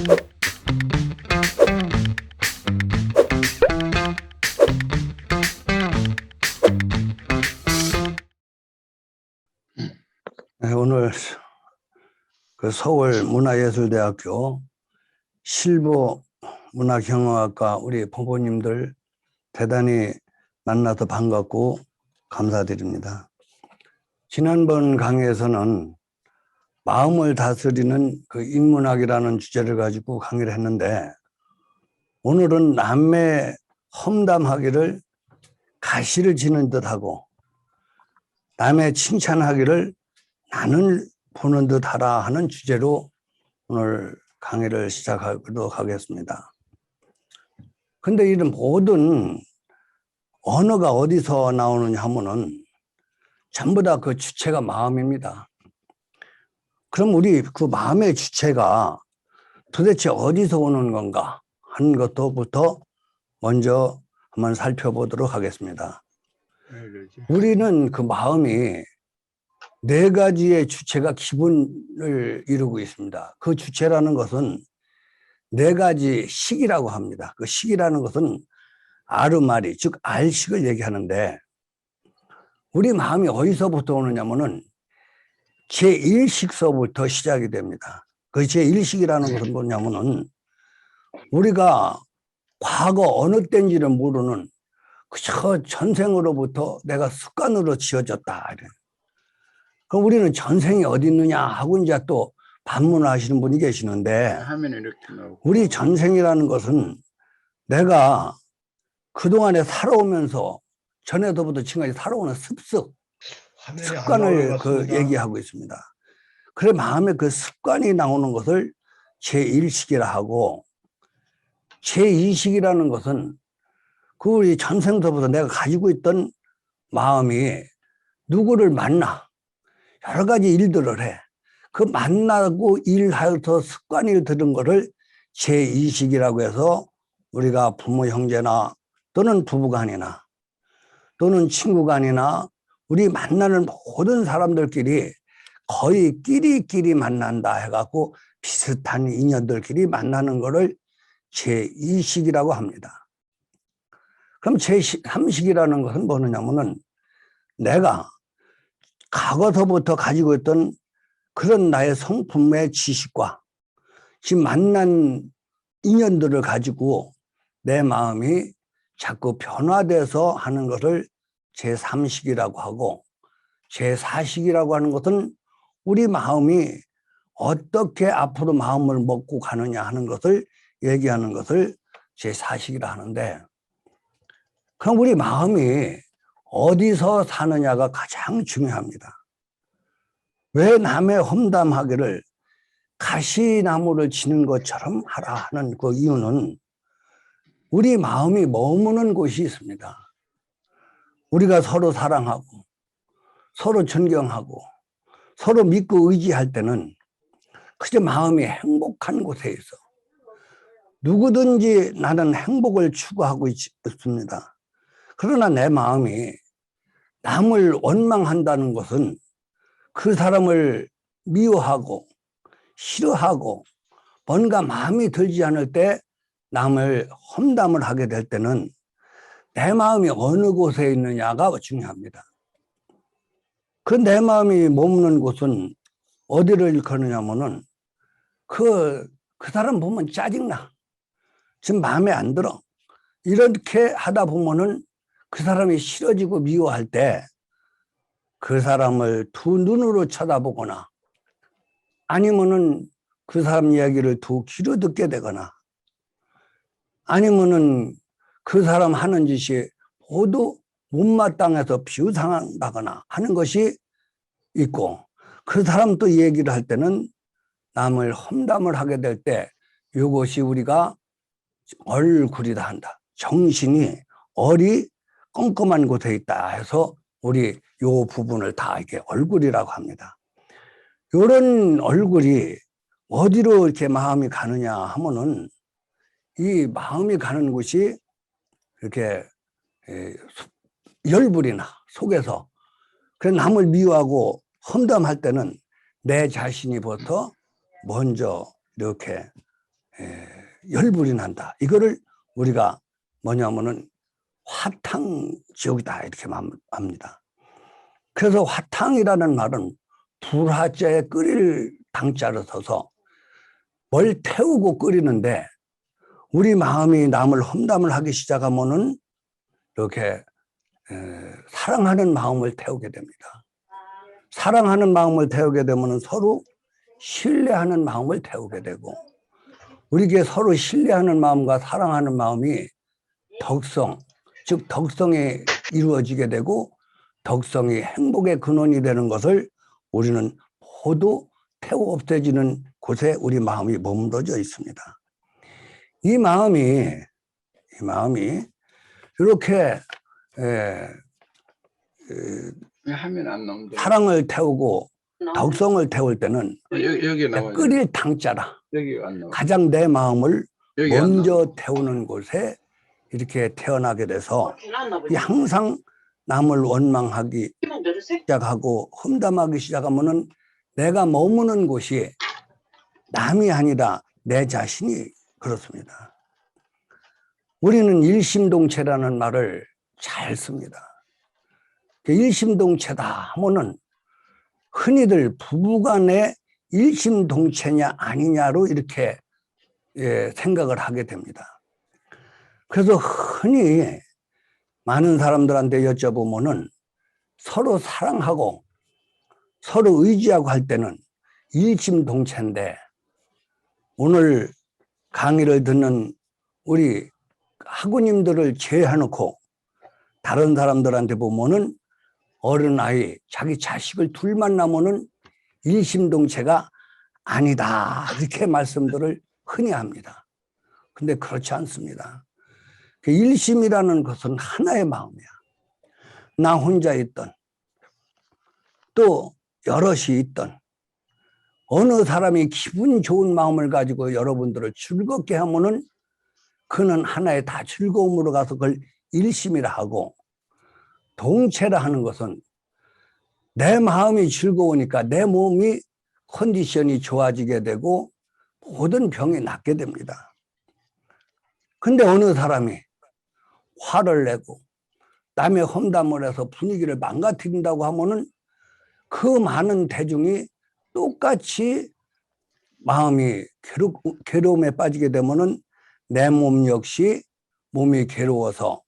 네, 오늘 그 서울문화예술대학교 실보 문화경영학과 우리 부모님들 대단히 만나서 반갑고 감사드립니다. 지난번 강의에서는 마음을 다스리는 그 인문학이라는 주제를 가지고 강의를 했는데, 오늘은 남의 험담하기를 가시를 지는 듯하고 남의 칭찬하기를 나는 보는 듯하라 하는 주제로 오늘 강의를 시작하도록 하겠습니다. 근데 이런 모든 언어가 어디서 나오느냐 하면은 전부 다 그 주체가 마음입니다. 그럼 우리 그 마음의 주체가 도대체 어디서 오는 건가 하는 것부터 먼저 한번 살펴보도록 하겠습니다. 우리는 그 마음이 네 가지의 주체가 기본을 이루고 있습니다. 그 주체라는 것은 네 가지 식이라고 합니다. 그 식이라는 것은 아르마리, 즉 알식을 얘기하는데, 우리 마음이 어디서부터 오느냐면은 제1식서부터 시작이 됩니다. 그 제1식이라는 것은 뭐냐면은 우리가 과거 어느 때인지를 모르는 그저 전생으로부터 내가 습관으로 지어졌다. 그럼 우리는 전생이 어디 있느냐 하고 이제 또 반문하시는 분이 계시는데, 우리 전생이라는 것은 내가 그동안에 살아오면서 전에서부터 지금까지 살아오는 습관을 얘기하고 있습니다. 그래 마음에 그 습관이 나오는 것을 제1식이라 하고, 제2식이라는 것은 그 우리 전생서부터 내가 가지고 있던 마음이 누구를 만나 여러 가지 일들을 해. 그 만나고 일하여서 습관이 들은 거를 제2식이라고 해서 우리가 부모 형제나 또는 부부간이나 또는 친구간이나 우리 만나는 모든 사람들끼리 거의 끼리끼리 만난다 해갖고 비슷한 인연들끼리 만나는 거를 제2식이라고 합니다. 그럼 제3식이라는 것은 뭐냐면은 내가 과거서부터 가지고 있던 그런 나의 성품의 지식과 지금 만난 인연들을 가지고 내 마음이 자꾸 변화돼서 하는 것을 제3식이라고 하고, 제4식이라고 하는 것은 우리 마음이 어떻게 앞으로 마음을 먹고 가느냐 하는 것을 얘기하는 것을 제4식이라 하는데, 그럼 우리 마음이 어디서 사느냐가 가장 중요합니다. 왜 남의 험담하기를 가시나무를 지는 것처럼 하라 하는 그 이유는 우리 마음이 머무는 곳이 있습니다. 우리가 서로 사랑하고 서로 존경하고 서로 믿고 의지할 때는 그저 마음이 행복한 곳에 있어. 누구든지 나는 행복을 추구하고 있습니다. 그러나 내 마음이 남을 원망한다는 것은 그 사람을 미워하고 싫어하고 뭔가 마음이 들지 않을 때 남을 험담을 하게 될 때는 내 마음이 어느 곳에 있느냐가 중요합니다. 그 내 마음이 머무는 곳은 어디를 일컫느냐면은 그 사람 보면 짜증나. 지금 마음에 안 들어. 이렇게 하다 보면은 그 사람이 싫어지고 미워할 때 그 사람을 두 눈으로 쳐다보거나 아니면은 그 사람 이야기를 두 귀로 듣게 되거나 아니면은 그 사람 하는 짓이 모두 못마땅해서 비웃상당하거나 하는 것이 있고, 그 사람 또 얘기를 할 때는 남을 험담을 하게 될 때 이것이 우리가 얼굴이다 한다. 정신이 얼이 껌껌한 곳에 있다 해서 우리 요 부분을 다 이렇게 얼굴이라고 합니다. 이런 얼굴이 어디로 이렇게 마음이 가느냐 하면은 이 마음이 가는 곳이 이렇게 열불이나 속에서 그래서 남을 미워하고 험담할 때는 내 자신이부터 먼저 이렇게 열불이 난다. 이거를 우리가 뭐냐면은 화탕지옥이다 이렇게 합니다. 그래서 화탕이라는 말은 불화자에 끓일 당자를 써서 뭘 태우고 끓이는데, 우리 마음이 남을 험담을 하기 시작하면은 이렇게 사랑하는 마음을 태우게 됩니다. 사랑하는 마음을 태우게 되면은 서로 신뢰하는 마음을 태우게 되고, 우리에게 서로 신뢰하는 마음과 사랑하는 마음이 덕성, 즉 덕성이 이루어지게 되고 덕성이 행복의 근원이 되는 것을 우리는 모두 태워 없애지는 곳에 우리 마음이 머물러져 있습니다. 이 마음이 이렇게 하면 안 나온다. 사랑을 태우고 덕성을 태울 때는 여기 나와요. 끓일 당자라. 여기 안 나와. 가장 내 마음을 여기 먼저 태우는 곳에 이렇게 태어나게 돼서 항상 남을 원망하기 시작하고 험담하기 시작하면은 내가 머무는 곳이 남이 아니라 내 자신이 그렇습니다. 우리는 일심동체라는 말을 잘 씁니다. 일심동체다 하면은 흔히들 부부간의 일심동체냐 아니냐로 이렇게 생각을 하게 됩니다. 그래서 흔히 많은 사람들한테 여쭤보면은 서로 사랑하고 서로 의지하고 할 때는 일심동체인데, 오늘 강의를 듣는 우리 학우님들을 제외해놓고 다른 사람들한테 보면은 어른아이, 자기 자식을 둘만 나면은 일심동체가 아니다 이렇게 말씀들을 흔히 합니다. 근데 그렇지 않습니다. 그 일심이라는 것은 하나의 마음이야. 나 혼자 있던 또 여럿이 있던 어느 사람이 기분 좋은 마음을 가지고 여러분들을 즐겁게 하면은 그는 하나의 다 즐거움으로 가서 그걸 일심이라 하고, 동체라 하는 것은 내 마음이 즐거우니까 내 몸이 컨디션이 좋아지게 되고 모든 병이 낫게 됩니다. 근데 어느 사람이 화를 내고 남의 험담을 해서 분위기를 망가뜨린다고 하면은 그 많은 대중이 똑같이 마음이 괴로움에 빠지게 되면은 내 몸 역시 몸이 괴로워서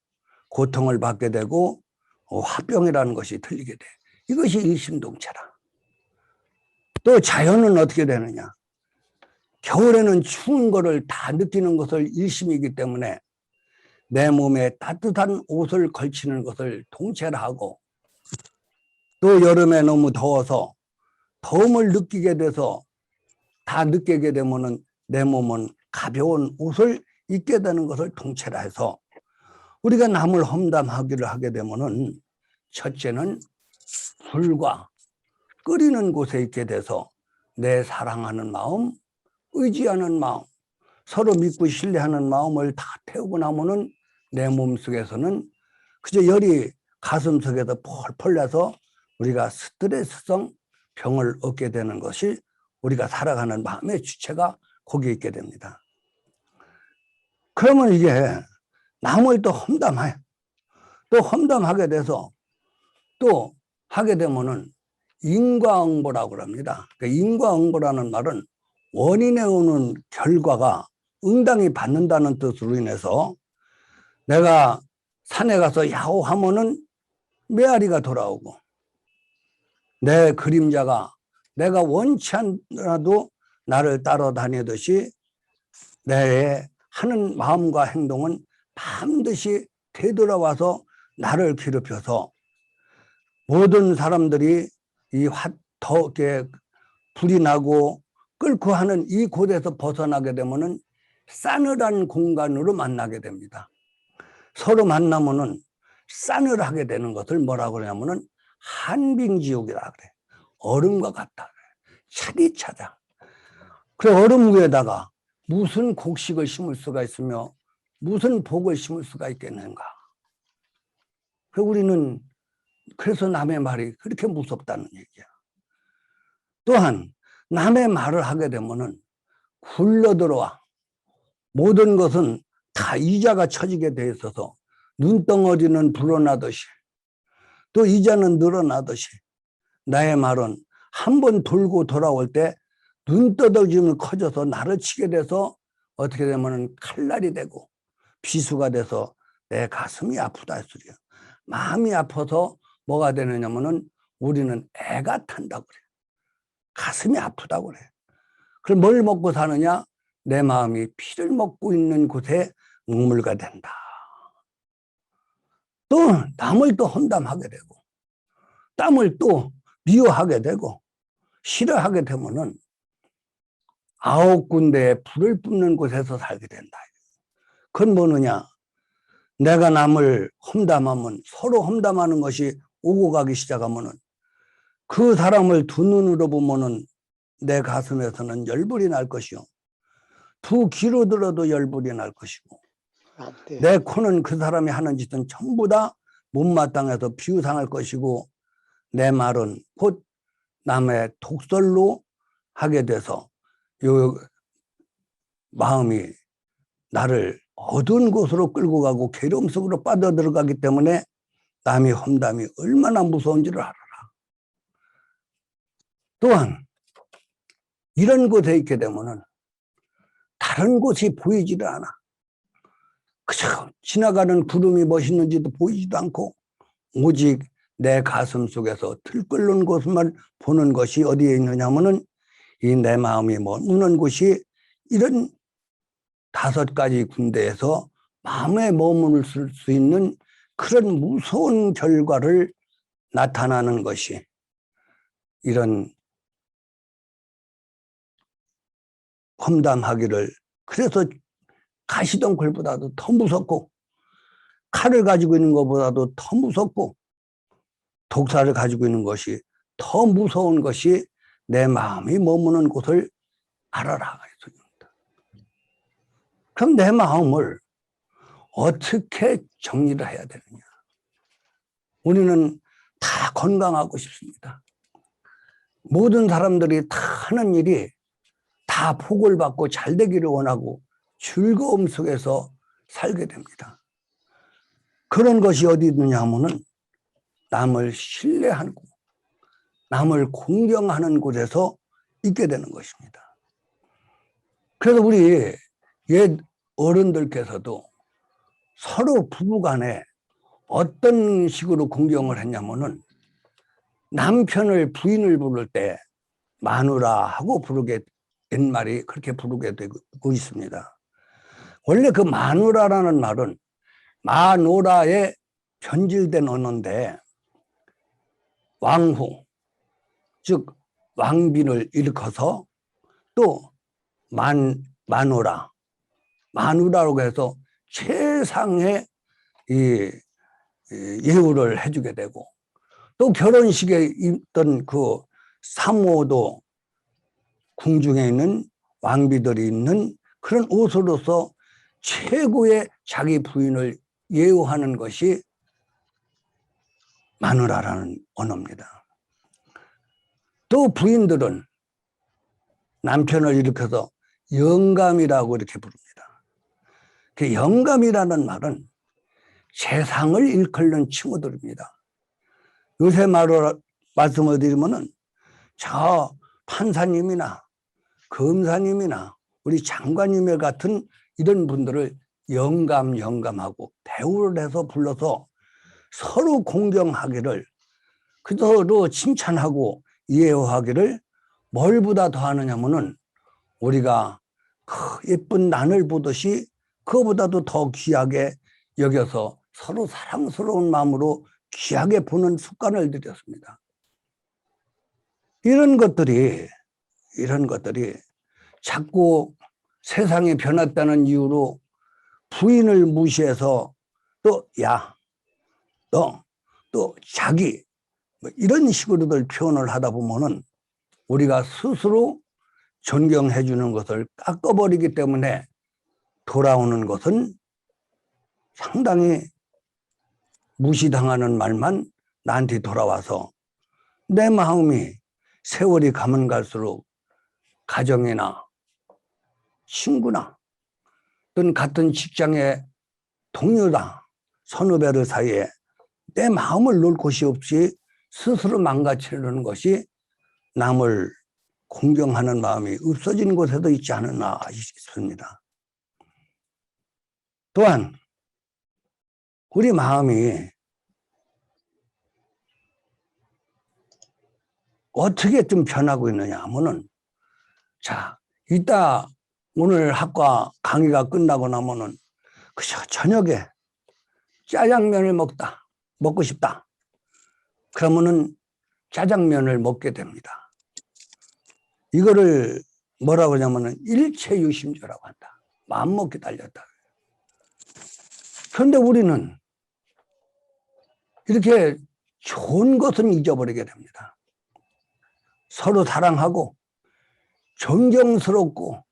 고통을 받게 되고 화병이라는 것이 들리게 돼. 이것이 일심동체라. 또 자연은 어떻게 되느냐? 겨울에는 추운 거를 다 느끼는 것을 일심이기 때문에 내 몸에 따뜻한 옷을 걸치는 것을 동체라 하고, 또 여름에 너무 더워서 더움을 느끼게 돼서 다 느끼게 되면은 내 몸은 가벼운 옷을 입게 되는 것을 동체라 해서, 우리가 남을 험담하기를 하게 되면은 첫째는 불과 끓이는 곳에 있게 돼서 내 사랑하는 마음, 의지하는 마음, 서로 믿고 신뢰하는 마음을 다 태우고 나면은 내 몸속에서는 그저 열이 가슴속에서 펄펄 나서 우리가 스트레스성 병을 얻게 되는 것이 우리가 살아가는 마음의 주체가 거기에 있게 됩니다. 그러면 이게 남을 또 험담해. 또 험담하게 돼서 또 하게 되면은 인과응보라고 합니다. 그러니까 인과응보라는 말은 원인에 오는 결과가 응당이 받는다는 뜻으로 인해서 내가 산에 가서 야호하면은 메아리가 돌아오고, 내 그림자가 내가 원치 않아도 나를 따라다니듯이 내 하는 마음과 행동은 반드시 되돌아와서 나를 괴롭혀서 모든 사람들이 더 불이 나고 끓고 하는 이 곳에서 벗어나게 되면은 싸늘한 공간으로 만나게 됩니다. 서로 만나면은 싸늘하게 되는 것을 뭐라고 그러냐면은 한빙지옥이라 그래. 얼음과 같다. 차디차다. 그래, 얼음 위에다가 무슨 곡식을 심을 수가 있으며 무슨 복을 심을 수가 있겠는가. 우리는 그래서 남의 말이 그렇게 무섭다는 얘기야. 또한 남의 말을 하게 되면은 굴러 들어와. 모든 것은 다 이자가 쳐지게 돼 있어서 눈덩어리는 불어나듯이 또 이자는 늘어나듯이 나의 말은 한 번 돌고 돌아올 때 눈떠덕이면 커져서 나를 치게 돼서 어떻게 되면 칼날이 되고 비수가 돼서 내 가슴이 아프다 소리야. 마음이 아파서 뭐가 되느냐면은 우리는 애가 탄다고 그래. 가슴이 아프다고 그래. 그럼 뭘 먹고 사느냐? 내 마음이 피를 먹고 있는 곳에 응물가 된다. 또 남을 또 험담하게 되고 땀을 또 미워하게 되고 싫어하게 되면은 9군데에 불을 뿜는 곳에서 살게 된다. 그건 뭐느냐? 내가 남을 험담하면 서로 험담하는 것이 오고 가기 시작하면은 그 사람을 두 눈으로 보면은 내 가슴에서는 열불이 날 것이요. 두 귀로 들어도 열불이 날 것이고 내 코는 그 사람이 하는 짓은 전부 다 못마땅해서 비유상할 것이고 내 말은 곧 남의 독설로 하게 돼서 요 마음이 나를 어두운 곳으로 끌고 가고 괴로움 속으로 빠져들어가기 때문에 남의 험담이 얼마나 무서운지를 알아라. 또한 이런 곳에 있게 되면은 다른 곳이 보이지를 않아. 그저 지나가는 구름이 멋있는지도 보이지도 않고 오직 내 가슴 속에서 들끓는 곳만 보는 것이 어디에 있느냐 하면은 이 내 마음이 머무는 곳이 이런 5가지 군데에서 마음에 머무를 수 있는 그런 무서운 결과를 나타나는 것이 이런 험담하기를 그래서 가시덩굴보다도 더 무섭고 칼을 가지고 있는 것보다도 더 무섭고 독사를 가지고 있는 것이 더 무서운 것이 내 마음이 머무는 곳을 알아라. 그럼 내 마음을 어떻게 정리를 해야 되느냐? 우리는 다 건강하고 싶습니다. 모든 사람들이 다 하는 일이 다 복을 받고 잘 되기를 원하고 즐거움 속에서 살게 됩니다. 그런 것이 어디 있느냐 하면은 남을 신뢰하고 남을 공경하는 곳에서 있게 되는 것입니다. 그래서 우리 옛 어른들께서도 서로 부부간에 어떤 식으로 공경을 했냐면은 남편을 부인을 부를 때 마누라 하고 부르게 옛말이 그렇게 부르게 되고 있습니다. 원래 그 마누라라는 말은 마노라에 변질된 언어인데 왕후 즉 왕빈을 일컬어서 또 마누라라고 해서 최상의 이 예우를 해주게 되고 또 결혼식에 있던 그 사모도 궁중에 있는 왕비들이 있는 그런 옷으로서 최고의 자기 부인을 예우하는 것이 마누라라는 언어입니다. 또 부인들은 남편을 일으켜서 영감이라고 이렇게 부릅니다. 그 영감이라는 말은 세상을 일컬는 칭호들입니다. 요새 말로 말씀을 드리면은 저 판사님이나 검사님이나 우리 장관님 같은 이런 분들을 영감하고 대우를 해서 불러서 서로 공경하기를 그대로 칭찬하고 예우하기를 뭘보다 더 하느냐면은 우리가 그 예쁜 난을 보듯이 그거보다도 더 귀하게 여겨서 서로 사랑스러운 마음으로 귀하게 보는 습관을 들였습니다. 이런 것들이 자꾸 세상이 변했다는 이유로 부인을 무시해서 또 야, 너, 또 자기 뭐 이런 식으로들 표현을 하다 보면은 우리가 스스로 존경해 주는 것을 깎아버리기 때문에 돌아오는 것은 상당히 무시당하는 말만 나한테 돌아와서 내 마음이 세월이 가면 갈수록 가정이나 친구나 또는 같은 직장의 동료다, 선후배들 사이에 내 마음을 놓을 곳이 없이 스스로 망가치려는 것이 남을 공경하는 마음이 없어지는 곳에도 있지 않았나 싶습니다. 또한 우리 마음이 어떻게 좀 변하고 있느냐 하면은, 자, 이따 오늘 학과 강의가 끝나고 나면은 그저 저녁에 짜장면을 먹고 싶다. 그러면은 짜장면을 먹게 됩니다. 이거를 뭐라고 하냐면은 일체유심조라고 한다. 마음먹기 달렸다. 그런데 우리는 이렇게 좋은 것은 잊어버리게 됩니다. 서로 사랑하고 존경스럽고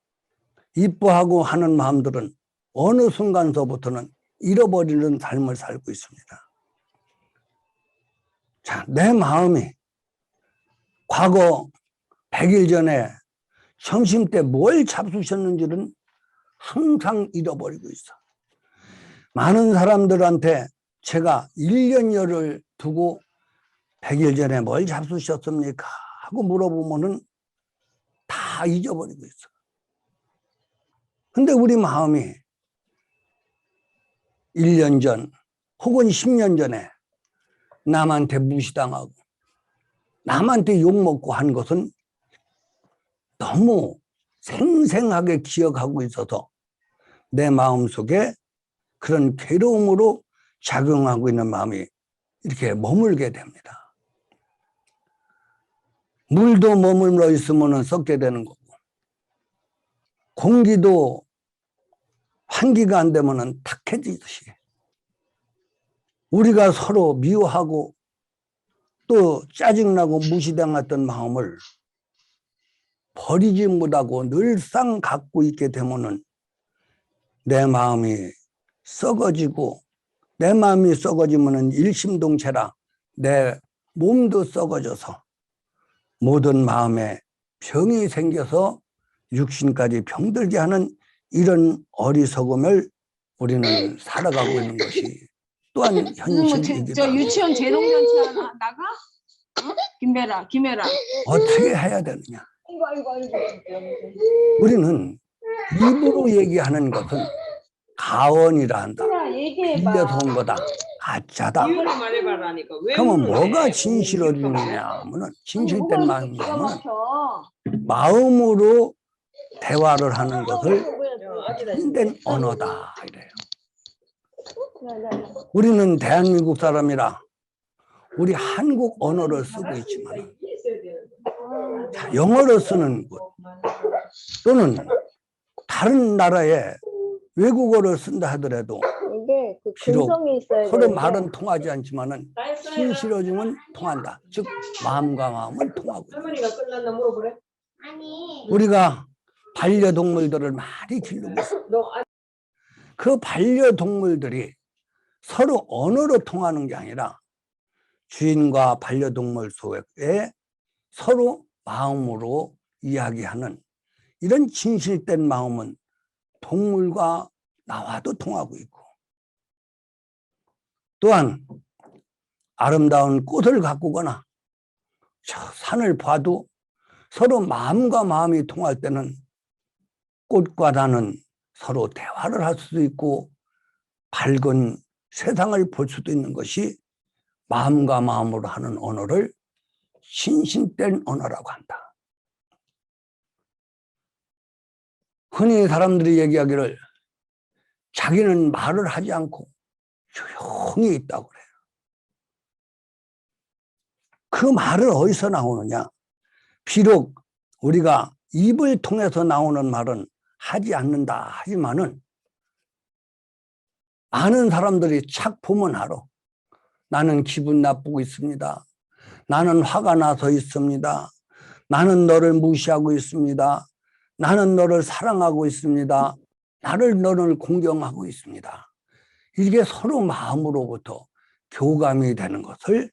이뻐하고 하는 마음들은 어느 순간서부터는 잃어버리는 삶을 살고 있습니다. 자, 내 마음이 과거 100일 전에 점심때 뭘 잡수셨는지는 항상 잃어버리고 있어. 많은 사람들한테 제가 1년여를 두고 100일 전에 뭘 잡수셨습니까? 하고 물어보면은 다 잊어버리고 있어. 근데 우리 마음이 1년 전 혹은 10년 전에 남한테 무시당하고 남한테 욕먹고 한 것은 너무 생생하게 기억하고 있어서 내 마음속에 그런 괴로움으로 작용하고 있는 마음이 이렇게 머물게 됩니다. 물도 머물러 있으면 썩게 되는 거고, 공기도 환기가 안 되면 탁해지듯이 우리가 서로 미워하고 또 짜증나고 무시당했던 마음을 버리지 못하고 늘상 갖고 있게 되면은 내 마음이 썩어지고, 내 마음이 썩어지면은 일심동체라 내 몸도 썩어져서 모든 마음에 병이 생겨서 육신까지 병들게 하는 이런 어리석음을 우리는 살아가고 있는 것이 또한 현실이기도 저 하고, 유치원 재롱잔치 하나 나가? 어? 김혜라. 어떻게 해야 되느냐. 우리는 입으로 얘기하는 것은 가언이라 한다. 빌려서 온 거다. 가짜다. 이유를 말해봐라니까. 왜 그러면 우는데? 뭐가 진실어지느냐 하면은, 진실된 마음이냐면은 막혀. 마음으로 대화를 하는 것을 참된 언어다 이래요. 우리는 대한민국 사람이라 우리 한국 언어를 쓰고 있지만, 자, 영어를 쓰는 곳 또는 다른 나라의 외국어를 쓴다 하더라도 이게 그 비록 근성이 있어야 서로 되는데 말은 통하지 않지만은 진실어지면 통한다. 즉 마음과 마음은 통하고 있다. 할머니가 끝났나 물어보래? 우리가 반려동물들을 많이 기르고 있어. 그 반려동물들이 서로 언어로 통하는 게 아니라 주인과 반려동물 속에 서로 마음으로 이야기하는 이런 진실된 마음은 동물과 나와도 통하고 있고, 또한 아름다운 꽃을 가꾸거나 저 산을 봐도 서로 마음과 마음이 통할 때는 꽃과 나는 서로 대화를 할 수도 있고 밝은 세상을 볼 수도 있는 것이 마음과 마음으로 하는 언어를 신신된 언어라고 한다. 흔히 사람들이 얘기하기를 자기는 말을 하지 않고 조용히 있다고 그래요. 그 말은 어디서 나오느냐? 비록 우리가 입을 통해서 나오는 말은 하지 않는다 하지만은 많은 사람들이 착 보면 알아. 나는 기분 나쁘고 있습니다. 나는 화가 나서 있습니다. 나는 너를 무시하고 있습니다. 나는 너를 사랑하고 있습니다. 너를 공경하고 있습니다. 이게 서로 마음으로부터 교감이 되는 것을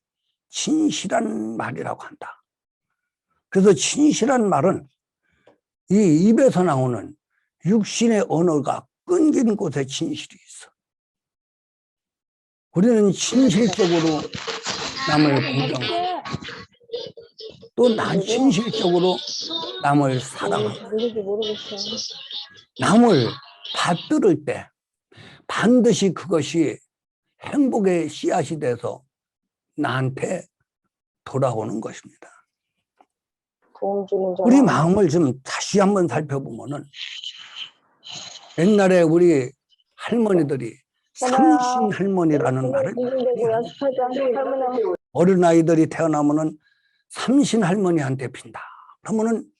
진실한 말이라고 한다. 그래서 진실한 말은 이 입에서 나오는 육신의 언어가 끊기는 곳에 진실이 있어. 우리는 진실적으로 남을 공경하고 또 난 진실적으로 남을 사랑하고 남을 받들을 때 반드시 그것이 행복의 씨앗이 돼서 나한테 돌아오는 것입니다. 우리 마음을 좀 다시 한번 살펴보면은 옛날에 우리 할머니들이 삼신 할머니라는 말을 어린아이들이 태어나면은 삼신 할머니한테 빈다. 그러면은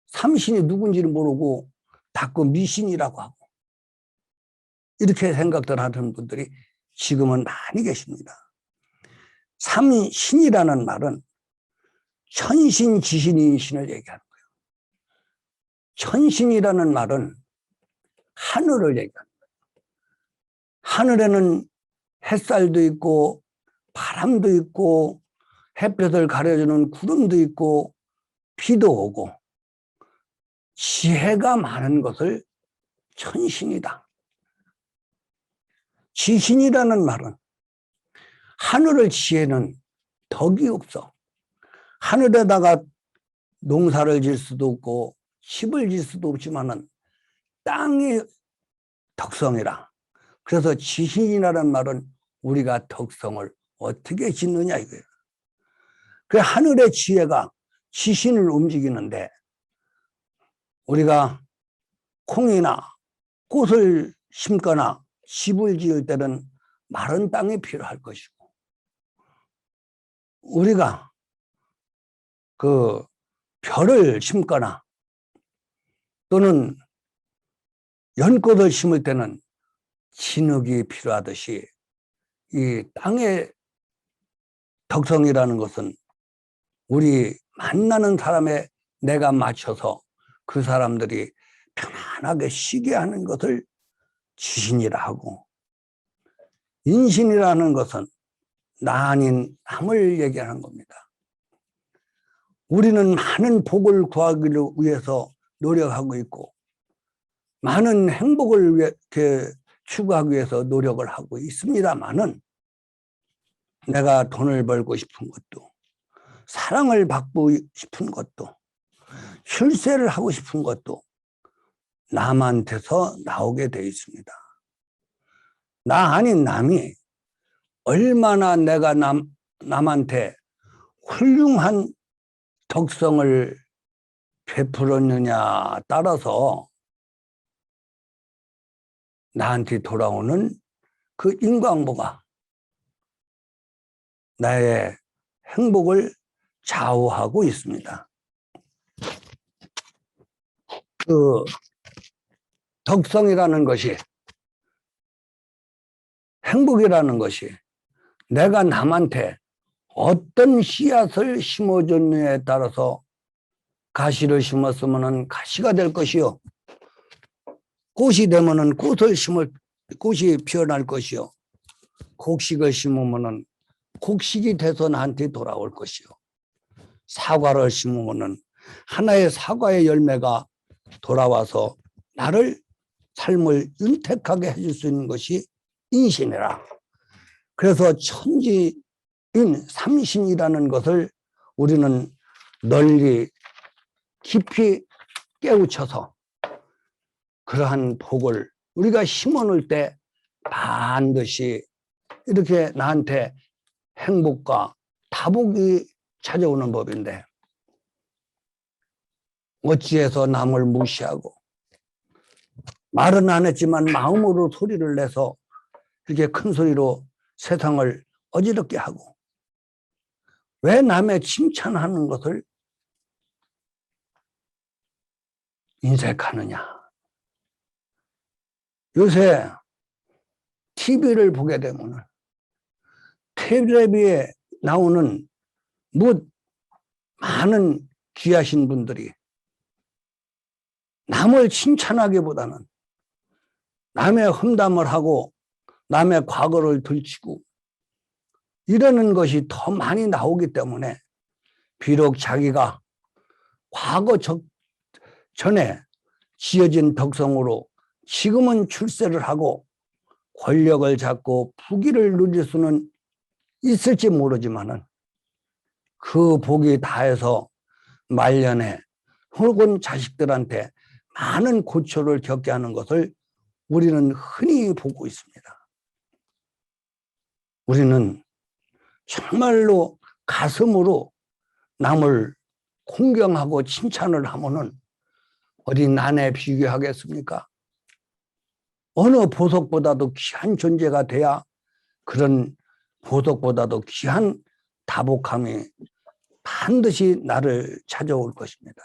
삼신이 누군지를 모르고 자꾸 미신이라고 하고 이렇게 생각들 하는 분들이 지금은 많이 계십니다. 삼신이라는 말은 천신, 지신, 인신을 얘기하는 거예요. 천신이라는 말은 하늘을 얘기하는 거예요. 하늘에는 햇살도 있고 바람도 있고 햇볕을 가려주는 구름도 있고 비도 오고 지혜가 많은 것을 천신이다. 지신이라는 말은 하늘의 지혜는 덕이 없어. 하늘에다가 농사를 질 수도 없고 집을 질 수도 없지만은 땅의 덕성이라. 그래서 지신이라는 말은 우리가 덕성을 어떻게 짓느냐 이거예요. 그 하늘의 지혜가 지신을 움직이는데 우리가 콩이나 꽃을 심거나 집을 지을 때는 마른 땅이 필요할 것이고 우리가 그 별을 심거나 또는 연꽃을 심을 때는 진흙이 필요하듯이 이 땅의 덕성이라는 것은 우리 만나는 사람의 내가 맞춰서 그 사람들이 편안하게 쉬게 하는 것을 지신이라 하고 인신이라는 것은 나 아닌 남을 얘기하는 겁니다. 우리는 많은 복을 구하기를 위해서 노력하고 있고 많은 행복을 추구하기 위해서 노력을 하고 있습니다만은 내가 돈을 벌고 싶은 것도 사랑을 받고 싶은 것도 출세를 하고 싶은 것도 남한테서 나오게 돼 있습니다. 나 아닌 남이 얼마나 내가 남한테 훌륭한 덕성을 베풀었느냐 따라서 나한테 돌아오는 그 인과응보가 나의 행복을 좌우하고 있습니다. 그 덕성이라는 것이 행복이라는 것이 내가 남한테 어떤 씨앗을 심어줬느냐에 따라서 가시를 심었으면 가시가 될 것이요 꽃이 되면은 꽃이 피어날 것이요 곡식을 심으면은 곡식이 돼서 나한테 돌아올 것이요 사과를 심으면은 하나의 사과의 열매가 돌아와서 나를 삶을 윤택하게 해줄 수 있는 것이 인신이라. 그래서 천지인 삼신이라는 것을 우리는 널리 깊이 깨우쳐서 그러한 복을 우리가 심어놓을 때 반드시 이렇게 나한테 행복과 다복이 찾아오는 법인데 어찌해서 남을 무시하고 말은 안 했지만 마음으로 소리를 내서 이렇게 큰 소리로 세상을 어지럽게 하고 왜 남의 칭찬하는 것을 인색하느냐. 요새 TV를 보게 되면 텔레비에 나오는 많은 귀하신 분들이 남을 칭찬하기보다는 남의 험담을 하고 남의 과거를 들추고 이러는 것이 더 많이 나오기 때문에 비록 자기가 과거 전에 지어진 덕성으로 지금은 출세를 하고 권력을 잡고 부귀를 누릴 수는 있을지 모르지만은 그 복이 다해서 말년에 혹은 자식들한테 많은 고초를 겪게 하는 것을 우리는 흔히 보고 있습니다. 우리는 정말로 가슴으로 남을 공경하고 칭찬을 하면은 어디 난에 비교하겠습니까? 어느 보석보다도 귀한 존재가 돼야 그런 보석보다도 귀한 다복함이 반드시 나를 찾아올 것입니다.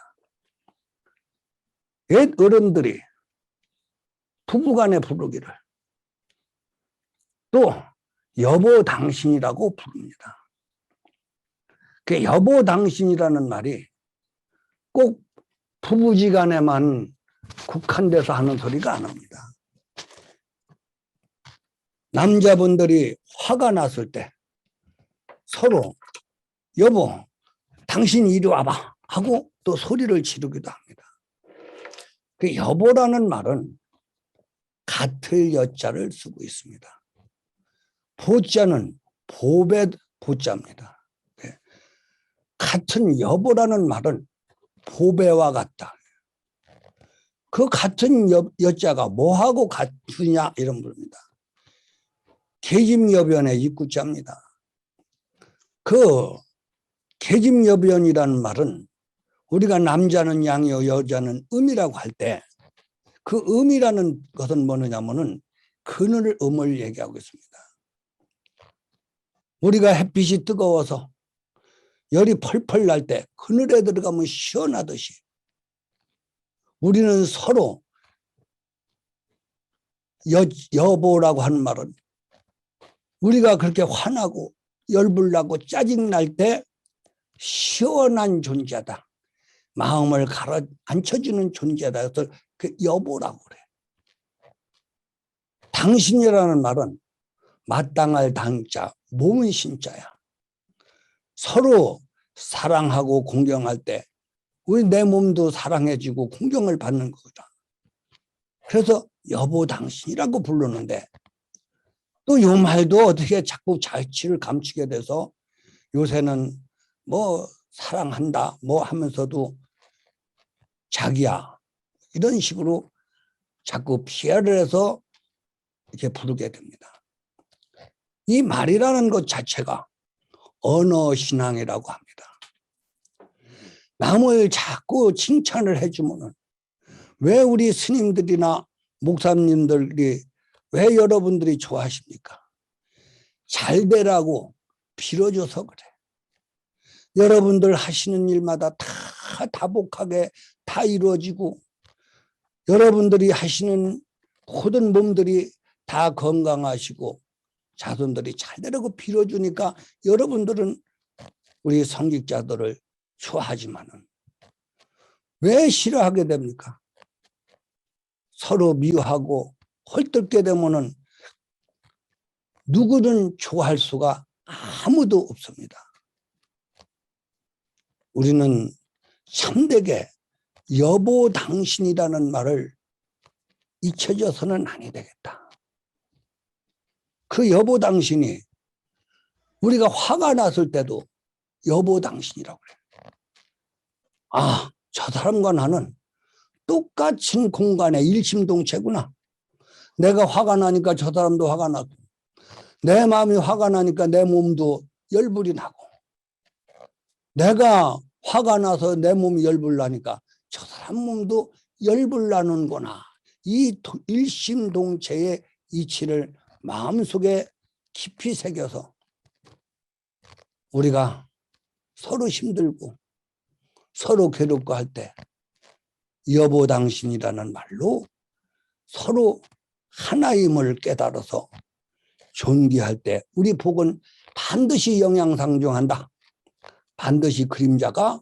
옛 어른들이 부부간에 부르기를 또 여보 당신이라고 부릅니다. 그 여보 당신이라는 말이 꼭 부부지간에만 국한돼서 하는 소리가 아닙니다. 남자분들이 화가 났을 때 서로 여보 당신 이리 와봐 하고 또 소리를 지르기도 합니다. 그 여보라는 말은 같을 여자를 쓰고 있습니다. 보자는 보배 보자입니다. 같은 여보라는 말은 보배와 같다. 그 같은 여자가 뭐하고 같으냐 이런 겁니다. 계집여변의 입구자입니다. 그 계집여변이라는 말은 우리가 남자는 양이요 여자는 음이라고 할 때 그 음이라는 것은 뭐냐면은 그늘 음을 얘기하고 있습니다. 우리가 햇빛이 뜨거워서 열이 펄펄 날 때 그늘에 들어가면 시원하듯이 우리는 서로 여보라고 하는 말은 우리가 그렇게 화나고 열불나고 짜증날 때 시원한 존재다. 마음을 가라앉혀주는 존재다. 그래서 그 여보라고 그래. 당신이라는 말은 마땅할 당자, 몸은 신자야. 서로 사랑하고 공경할 때 우리 내 몸도 사랑해지고 공경을 받는 거다. 그래서 여보 당신이라고 부르는데 또 요 말도 어떻게 자꾸 자취를 감추게 돼서 요새는 뭐 사랑한다 뭐 하면서도 자기야 이런 식으로 자꾸 피해를 해서 이렇게 부르게 됩니다. 이 말이라는 것 자체가 언어 신앙이라고 합니다. 남을 자꾸 칭찬을 해주면은 왜 우리 스님들이나 목사님들이 왜 여러분들이 좋아하십니까? 잘 되라고 빌어줘서 그래. 여러분들 하시는 일마다 다 다복하게 다 이루어지고 여러분들이 하시는 모든 몸들이 다 건강하시고 자손들이 잘 되라고 빌어주니까 여러분들은 우리 성직자들을 좋아하지만은 왜 싫어하게 됩니까? 서로 미워하고 헐뜯게 되면은 누구든 좋아할 수가 아무도 없습니다. 우리는 참되게 여보 당신이라는 말을 잊혀져서는 아니 되겠다. 그 여보 당신이 우리가 화가 났을 때도 여보 당신이라고 그래요. 아, 저 사람과 나는 똑같은 공간의 일심동체구나. 내가 화가 나니까 저 사람도 화가 나고 내 마음이 화가 나니까 내 몸도 열불이 나고 내가 화가 나서 내 몸이 열불 나니까 저 사람 몸도 열불 나는구나. 이 일심동체의 이치를 마음속에 깊이 새겨서 우리가 서로 힘들고 서로 괴롭고 할 때 여보 당신이라는 말로 서로 하나임을 깨달아서 존귀할 때 우리 복은 반드시 영향상중한다. 반드시 그림자가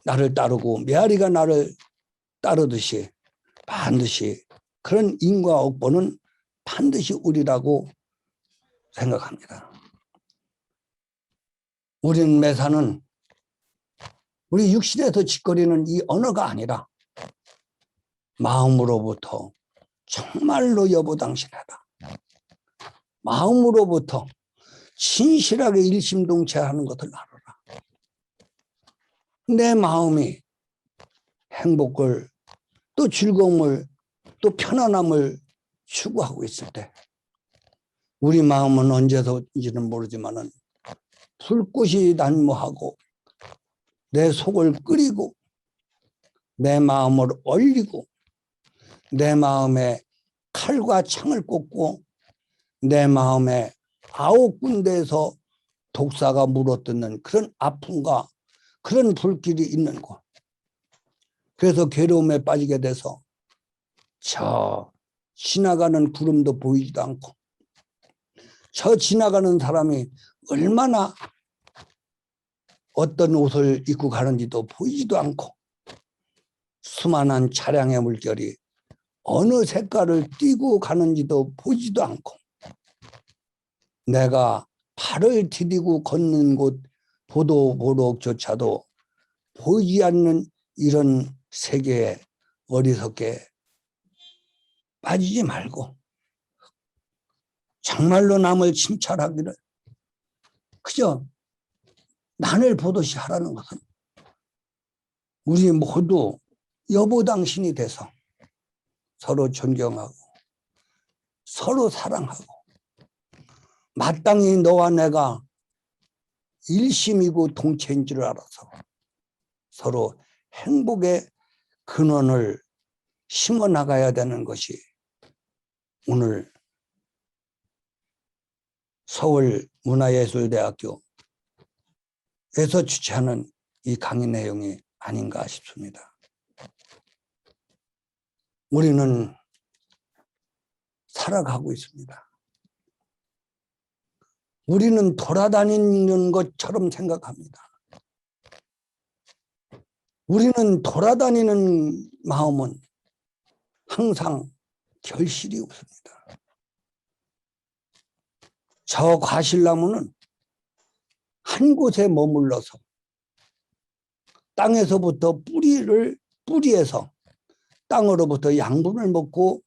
나를 따르고 메아리가 나를 따르듯이 반드시 그런 인과 억보는 반드시 우리라고 생각합니다. 우리는 매사는 우리 육신에서 짓거리는 이 언어가 아니라 마음으로부터 정말로 여보 당신해라. 마음으로부터 진실하게 일심동체하는 것을 알아라. 내 마음이 행복을 또 즐거움을 또 편안함을 추구하고 있을 때 우리 마음은 언제서인지는 모르지만은 불꽃이 난무하고 내 속을 끓이고 내 마음을 얼리고 내 마음에 칼과 창을 꽂고 내 마음에 9군데에서 독사가 물어뜯는 그런 아픔과 그런 불길이 있는 곳. 그래서 괴로움에 빠지게 돼서 저 지나가는 구름도 보이지도 않고 저 지나가는 사람이 얼마나 어떤 옷을 입고 가는지도 보이지도 않고 수많은 차량의 물결이 어느 색깔을 띠고 가는지도 보이지도 않고 내가 발을 디디고 걷는 곳 보도보록조차도 보이지 않는 이런 세계에 어리석게 빠지지 말고 정말로 남을 침찰하기를 그저 난을 보듯이 하라는 것은 우리 모두 여보 당신이 돼서 서로 존경하고 서로 사랑하고 마땅히 너와 내가 일심이고 동체인 줄 알아서 서로 행복의 근원을 심어 나가야 되는 것이 오늘 서울문화예술대학교에서 주최하는 이 강의 내용이 아닌가 싶습니다. 우리는 살아가고 있습니다. 우리는 돌아다니는 것처럼 생각합니다. 우리는 돌아다니는 마음은 항상 결실이 없습니다. 저 과실나무는 한 곳에 머물러서 땅에서부터 뿌리에서 땅으로부터 양분을 먹고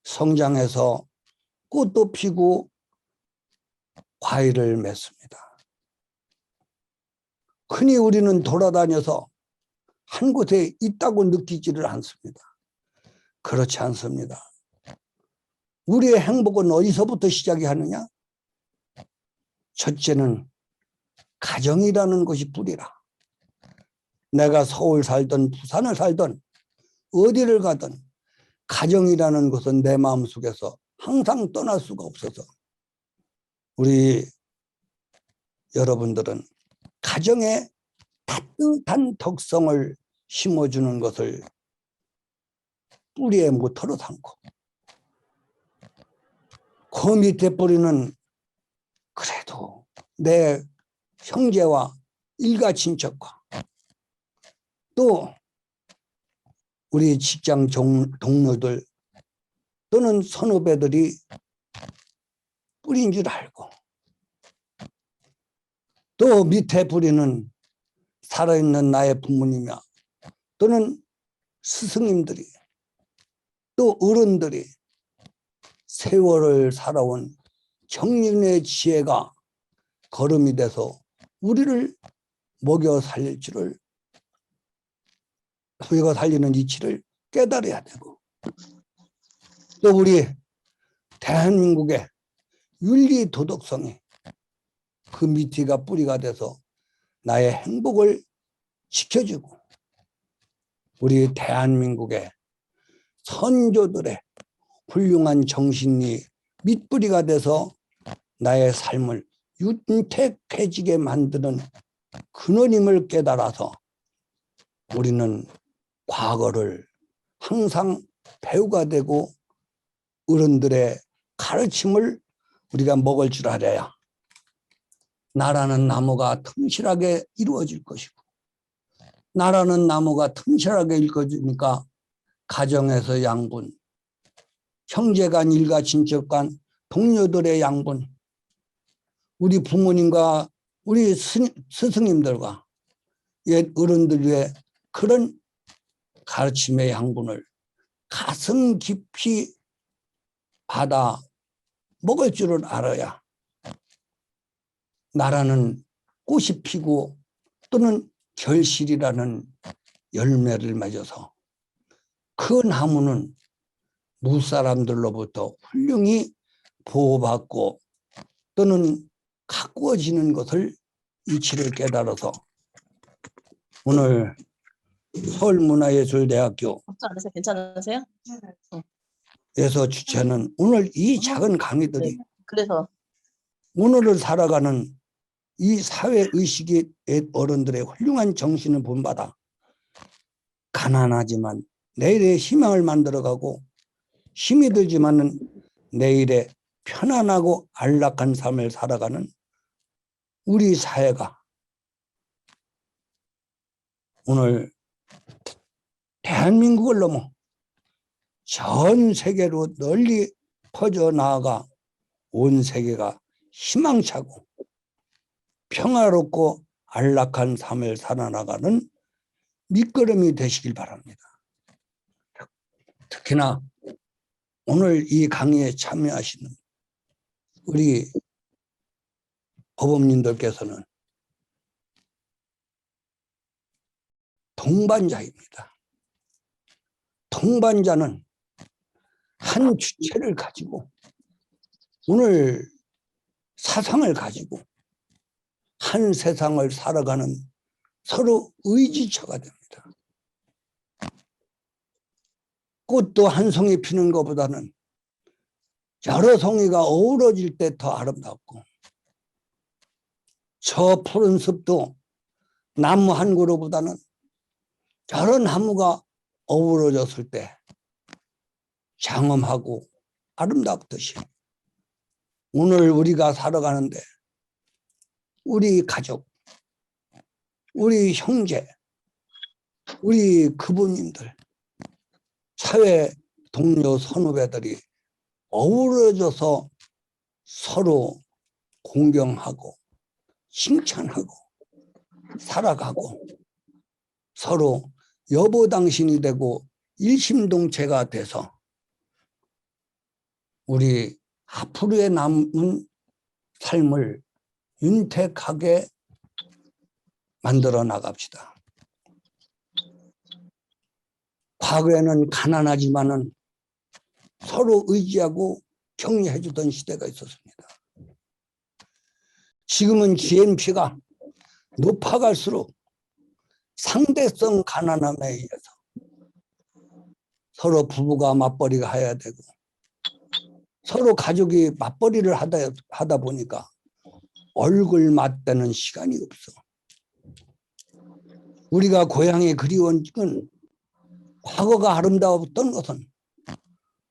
성장해서 꽃도 피고 과일을 맺습니다. 흔히 우리는 돌아다녀서 한 곳에 있다고 느끼지를 않습니다. 그렇지 않습니다. 우리의 행복은 어디서부터 시작이 하느냐? 첫째는 가정이라는 것이 뿌리라. 내가 서울 살든 부산을 살든 어디를 가든 가정이라는 것은 내 마음속에서 항상 떠날 수가 없어서 우리 여러분들은 가정에 따뜻한 덕성을 심어주는 것을 뿌리에 모터로 삼고 그 밑에 뿌리는 그래도 내 형제와 일가 친척과 또 우리 직장 동료들 또는 선후배들이 뿌린 줄 알고 또 밑에 뿌리는 살아있는 나의 부모님이야 또는 스승님들이 또 어른들이 세월을 살아온 경륜의 지혜가 걸음이 돼서 우리를 먹여 살릴 줄을 우리가 살리는 이치를 깨달아야 되고 또 우리 대한민국의 윤리 도덕성이 그 밑이가 뿌리가 돼서 나의 행복을 지켜주고 우리 대한민국의 선조들의 훌륭한 정신이 밑뿌리가 돼서 나의 삶을 윤택해지게 만드는 근원임을 깨달아서 우리는 과거를 항상 배우가 되고 어른들의 가르침을 우리가 먹을 줄 알아야 나라는 나무가 튼실하게 이루어질 것이고 나라는 나무가 튼실하게 이루어지니까 가정에서 양분, 형제간 일가 친척간 동료들의 양분, 우리 부모님과 우리 스승님들과 옛 어른들의 그런 가르침의 양분을 가슴 깊이 받아 먹을 줄을 알아야 나라는 꽃이 피고 또는 결실이라는 열매를 맺어서 그 나무는 무사람들로부터 훌륭히 보호받고 또는 가꾸어지는 것을 이치를 깨달아서 오늘 서울문화예술대학교 걱정 안 하세요? 괜찮으세요? 에서 주최하는 오늘 이 작은 강의들이 그래서 오늘을 살아가는 이 사회의식의 어른들의 훌륭한 정신을 본받아 가난하지만 내일의 희망을 만들어가고 힘이 들지만은 내일의 편안하고 안락한 삶을 살아가는 우리 사회가 오늘 대한민국을 넘어 전 세계로 널리 퍼져나가 온 세계가 희망차고 평화롭고 안락한 삶을 살아나가는 밑거름이 되시길 바랍니다. 특히나 오늘 이 강의에 참여하시는 우리 법업님들께서는 동반자입니다. 동반자는 한 주체를 가지고 오늘 사상을 가지고 한 세상을 살아가는 서로 의지처가 됩니다. 꽃도 한 송이 피는 것보다는 여러 송이가 어우러질 때 더 아름답고 저 푸른 숲도 나무 한 그루보다는 여러 나무가 어우러졌을 때 장엄하고 아름답듯이 오늘 우리가 살아가는데 우리 가족, 우리 형제, 우리 그부님들, 사회 동료 선후배들이 어우러져서 서로 공경하고 칭찬하고 살아가고 서로 여보 당신이 되고 일심동체가 돼서 우리 앞으로의 남은 삶을 윤택하게 만들어 나갑시다. 과거에는 가난하지만은 서로 의지하고 격려해 주던 시대가 있었습니다. 지금은 GNP가 높아갈수록 상대성 가난함에 의해서 서로 부부가 맞벌이가 해야 되고 서로 가족이 맞벌이를 하다 보니까 얼굴 맞대는 시간이 없어. 우리가 고향이 그리운 건 과거가 아름다웠던 것은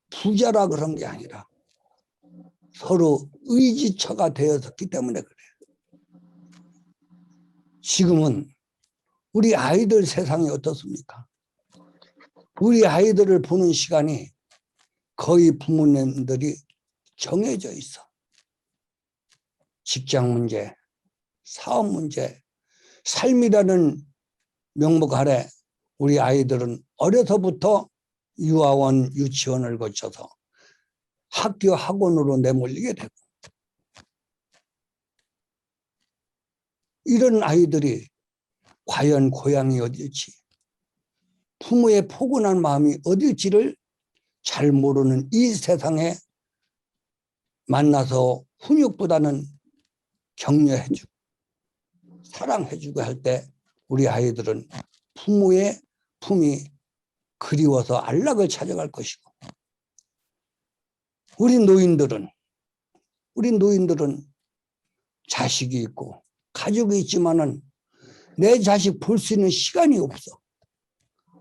부자라 그런 게 아니라 서로 의지처가 되었기 때문에 그래요. 지금은 우리 아이들 세상이 어떻습니까? 우리 아이들을 보는 시간이 거의 부모님들이 정해져 있어. 직장 문제, 사업 문제, 삶이라는 명목 아래 우리 아이들은 어려서부터 유아원, 유치원을 거쳐서 학교, 학원으로 내몰리게 되고 이런 아이들이 과연 고향이 어디일지 부모의 포근한 마음이 어디일지를 잘 모르는 이 세상에 만나서 훈육보다는 격려해주고 사랑해주고 할 때 우리 아이들은 부모의 품이 그리워서 안락을 찾아갈 것이고 우리 노인들은 자식이 있고 가족이 있지만은 내 자식 볼 수 있는 시간이 없어.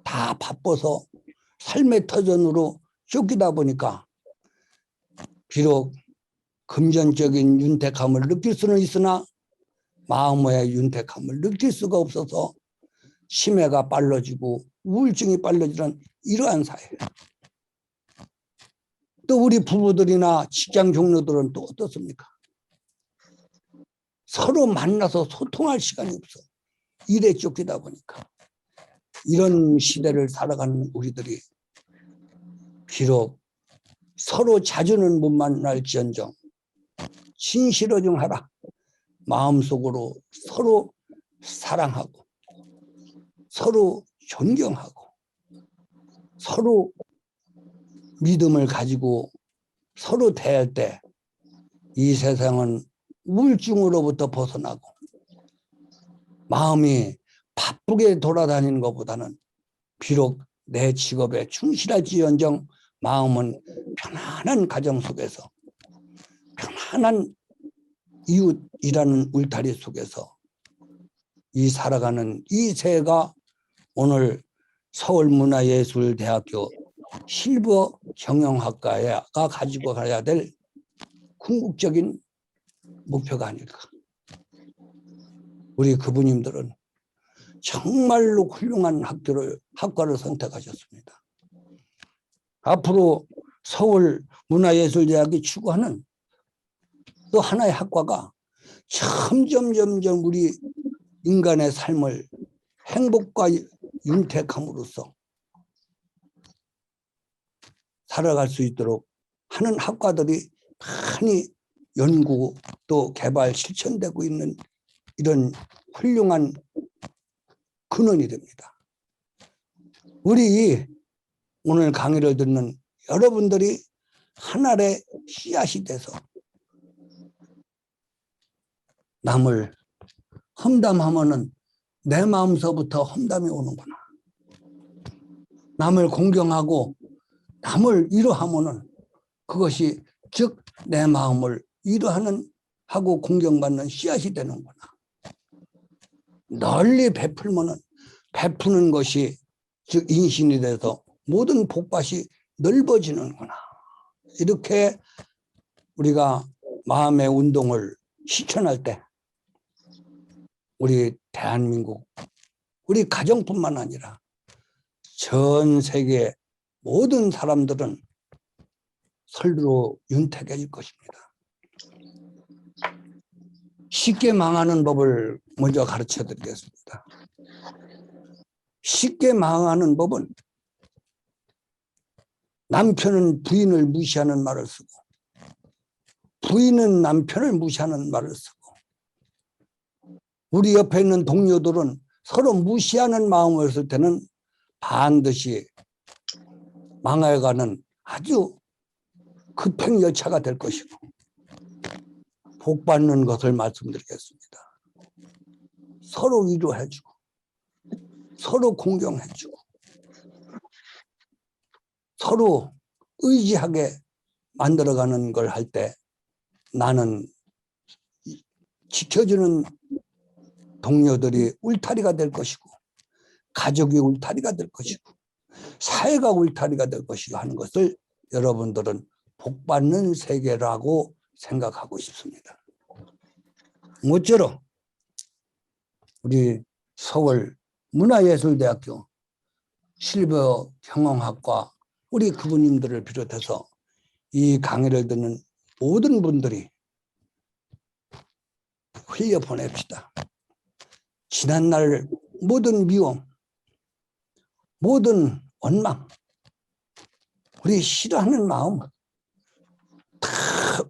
다 바빠서 삶의 터전으로 쫓기다 보니까 비록 금전적인 윤택함을 느낄 수는 있으나 마음의 윤택함을 느낄 수가 없어서 치매가 빨라지고 우울증이 빨라지는 이러한 사회. 또 우리 부부들이나 직장 동료들은 또 어떻습니까? 서로 만나서 소통할 시간이 없어. 일에 쫓기다 보니까. 이런 시대를 살아가는 우리들이 비록 서로 자주는 못 만날지언정 진실어중하라. 마음속으로 서로 사랑하고 서로 존경하고 서로 믿음을 가지고 서로 대할 때 이 세상은 우울증으로부터 벗어나고 마음이 바쁘게 돌아다니는 것보다는 비록 내 직업에 충실할지언정 마음은 편안한 가정 속에서 편안한 이웃이라는 울타리 속에서 이 살아가는 이 새가 오늘 서울문화예술대학교 실버 경영학과가 가지고 가야 될 궁극적인 목표가 아닐까. 우리 그부님들은 정말로 훌륭한 학과를 선택하셨습니다. 앞으로 서울문화예술대학이 추구하는 또 하나의 학과가 점점 우리 인간의 삶을 행복과 윤택함으로써 살아갈 수 있도록 하는 학과들이 많이 연구 또 개발 실천되고 있는 이런 훌륭한 근원이 됩니다. 우리 오늘 강의를 듣는 여러분들이 하나의 씨앗이 돼서 남을 험담하면은 내 마음서부터 험담이 오는구나. 남을 공경하고 남을 위로하면은 그것이 즉 내 마음을 위로하는 하고 공경받는 씨앗이 되는구나. 널리 베풀면은 베푸는 것이 즉 인신이 돼서 모든 복밭이 넓어지는구나. 이렇게 우리가 마음의 운동을 실천할 때 우리 대한민국, 우리 가정뿐만 아니라 전 세계 모든 사람들은 서로 윤택해질 것입니다. 쉽게 망하는 법을 먼저 가르쳐 드리겠습니다. 쉽게 망하는 법은 남편은 부인을 무시하는 말을 쓰고 부인은 남편을 무시하는 말을 쓰고 우리 옆에 있는 동료들은 서로 무시하는 마음을 쓸 때는 반드시 망해가는 아주 급행열차가 될 것이고 복받는 것을 말씀드리겠습니다. 서로 위로해주고 서로 공경해주고 서로 의지하게 만들어가는 걸 할 때 나는 지켜주는 동료들이 울타리가 될 것이고 가족이 울타리가 될 것이고 사회가 울타리가 될 것이고 하는 것을 여러분들은 복받는 세계라고 생각하고 싶습니다. 모쪼록 우리 서울 문화예술대학교 실버 경영학과 우리 그분님들을 비롯해서 이 강의를 듣는 모든 분들이 흘려보냅시다. 지난날 모든 미움, 모든 원망, 우리 싫어하는 마음 다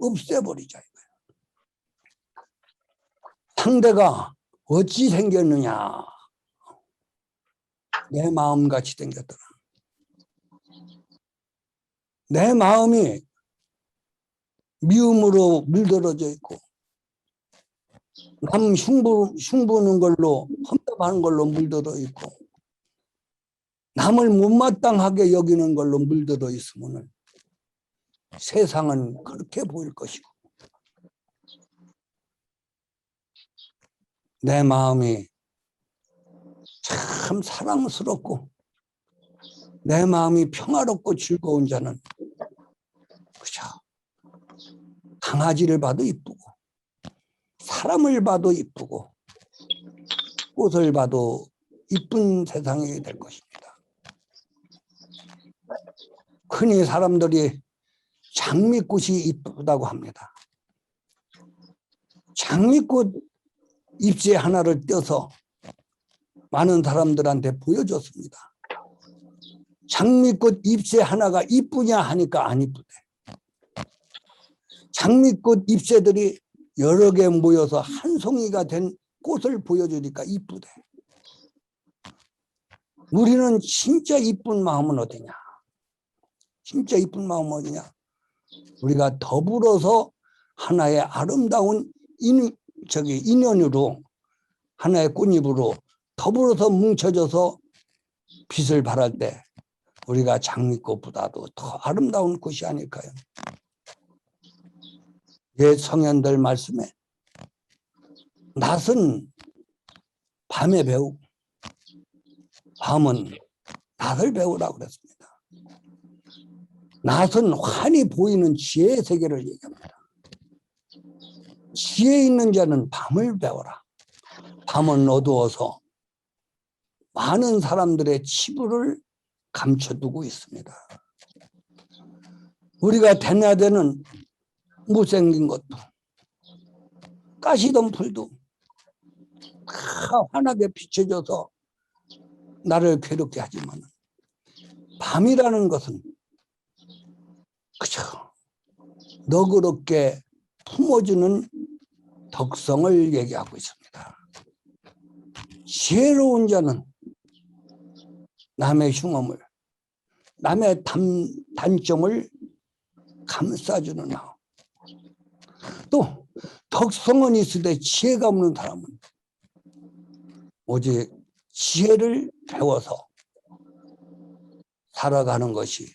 없애버리자 이거예요. 상대가 어찌 생겼느냐, 내 마음같이 생겼더라. 내 마음이 미움으로 물들어져 있고 남 흉보는 걸로 험담하는 걸로 물들어 있고 남을 못마땅하게 여기는 걸로 물들어 있으면 세상은 그렇게 보일 것이고 내 마음이 참 사랑스럽고 내 마음이 평화롭고 즐거운 자는 그죠? 강아지를 봐도 이쁘고 사람을 봐도 이쁘고 꽃을 봐도 이쁜 세상이 될 것입니다. 흔히 사람들이 장미꽃이 이쁘다고 합니다. 장미꽃 잎새 하나를 떼서 많은 사람들한테 보여줬습니다. 장미꽃 잎새 하나가 이쁘냐 하니까 안 이쁘대. 장미꽃 잎새들이 여러 개 모여서 한 송이가 된 꽃을 보여주니까 이쁘대. 우리는 진짜 이쁜 마음은 어디냐? 진짜 이쁜 마음은 어디냐? 우리가 더불어서 하나의 아름다운 인연으로, 하나의 꽃잎으로 더불어서 뭉쳐져서 빛을 발할 때 우리가 장미꽃보다도 더 아름다운 꽃이 아닐까요? 옛 성현들 말씀에 낮은 밤에 배우고 밤은 낮을 배우라고 그랬습니다. 낮은 환히 보이는 지혜의 세계를 얘기합니다. 지혜 있는 자는 밤을 배워라. 밤은 어두워서 많은 사람들의 치부를 감춰두고 있습니다. 우리가 대낮에는 못생긴 것도 가시던 풀도 다 환하게 비춰져서 나를 괴롭게 하지만 밤이라는 것은 그저 너그럽게 품어주는 덕성을 얘기하고 있습니다. 지혜로운 자는 남의 흉엄을, 남의 단점을 감싸주는 마음. 또 덕성은 있으되 지혜가 없는 사람은 오직 지혜를 배워서 살아가는 것이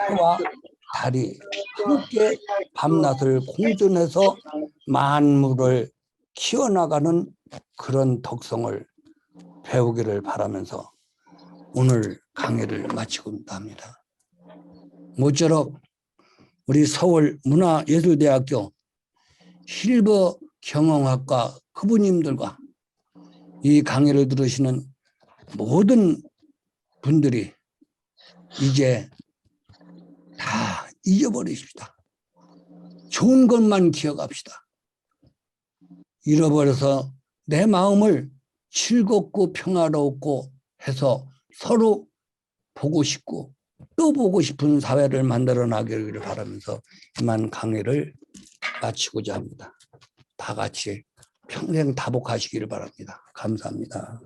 해와 달이 함께 밤낮을 공존해서 만물을 키워나가는 그런 덕성을 배우기를 바라면서 오늘 강의를 마치고자 합니다. 모쪼록 우리 서울문화예술대학교 실버 경영학과 후보님들과 이 강의를 들으시는 모든 분들이 이제 다 잊어버리십시다. 좋은 것만 기억합시다. 잃어버려서 내 마음을 즐겁고 평화롭고 해서 서로 보고 싶고 또 보고 싶은 사회를 만들어 나가기를 바라면서 이만 강의를 마치고자 합니다. 다 같이 평생 다복하시기를 바랍니다. 감사합니다.